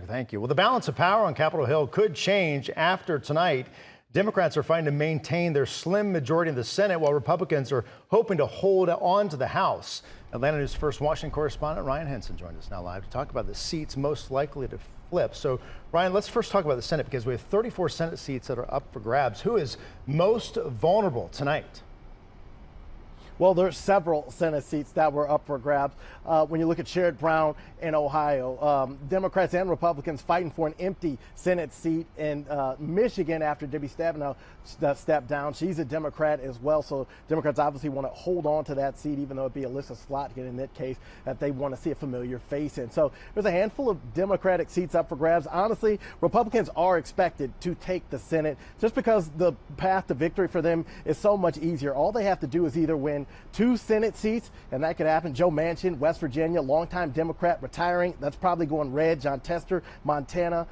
Thank you. Well, the balance of power on Capitol Hill could change after tonight. Democrats are fighting to maintain their slim majority in the Senate, while Republicans are hoping to hold on to the House. Atlanta News First Washington correspondent Ryan Henson joins us now live to talk about the seats most likely to flip. So, Ryan, let's first talk about the Senate, because we have 34 Senate seats that are up for grabs. Who is most vulnerable tonight? Well, there's several Senate seats that were up for grabs. When you look at Sherrod Brown in Ohio, Democrats and Republicans fighting for an empty Senate seat in Michigan after Debbie Stabenow stepped down. She's a Democrat as well, so Democrats obviously want to hold on to that seat, even though it'd be Alyssa Slotkin in that case, that they want to see a familiar face in. So there's a handful of Democratic seats up for grabs. Honestly, Republicans are expected to take the Senate just because the path to victory for them is so much easier. All they have to do is either win 2 Senate seats, and that could happen. Joe Manchin, West Virginia, longtime Democrat, retiring. That's probably going red. John Tester, Montana,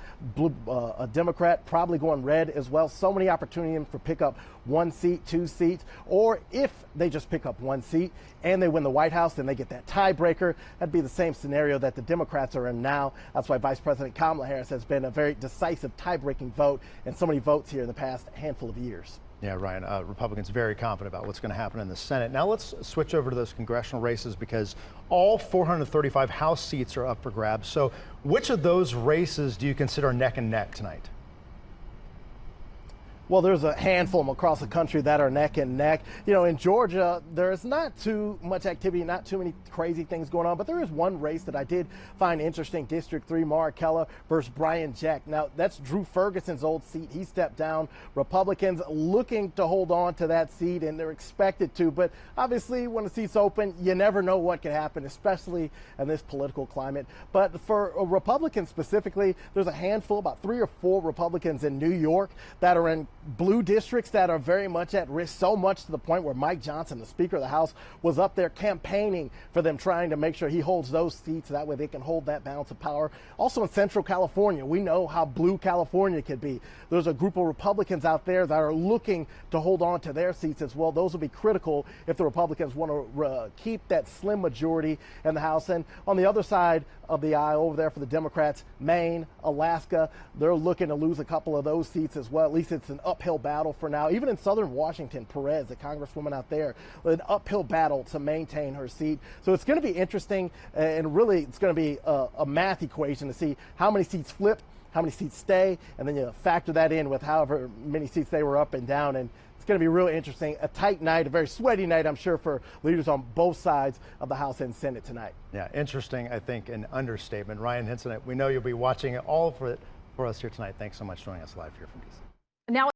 a Democrat, probably going red as well. So many opportunities for pick up 1 seat, 2 seats, or if they just pick up 1 seat and they win the White House, then they get that tiebreaker. That'd be the same scenario that the Democrats are in now. That's why Vice President Kamala Harris has been a very decisive tie-breaking vote and so many votes here in the past handful of years. Yeah, Ryan, Republicans very confident about what's going to happen in the Senate. Now let's switch over to those congressional races, because all 435 House seats are up for grabs. So which of those races do you consider neck and neck tonight? Well, there's a handful of them across the country that are neck and neck. You know, in Georgia, there's not too much activity, not too many crazy things going on, but there is one race that I did find interesting. District 3, Mara Keller versus Brian Jack. Now, that's Drew Ferguson's old seat. He stepped down. Republicans looking to hold on to that seat, and they're expected to, but obviously when the seat's open, you never know what could happen, especially in this political climate. But for Republicans specifically, there's a handful, about 3 or 4 Republicans in New York that are in blue districts that are very much at risk, so much to the point where Mike Johnson, the Speaker of the House, was up there campaigning for them, trying to make sure he holds those seats. That way they can hold that balance of power. Also in Central California, we know how blue California could be. There's a group of Republicans out there that are looking to hold on to their seats as well. Those will be critical if the Republicans want to keep that slim majority in the House. And on the other side of the aisle over there for the Democrats, Maine, Alaska, they're looking to lose a couple of those seats as well. At least it's an uphill battle for now. Even in southern Washington, Perez, the congresswoman out there, an uphill battle to maintain her seat. So it's going to be interesting, and really it's going to be a math equation to see how many seats flip, how many seats stay, and then you factor that in with however many seats they were up and down. And it's going to be really interesting. A tight night, a very sweaty night, I'm sure, for leaders on both sides of the House and Senate tonight. Yeah, interesting, I think, an understatement. Ryan Henson, we know you'll be watching all for us here tonight. Thanks so much for joining us live here from DC. Now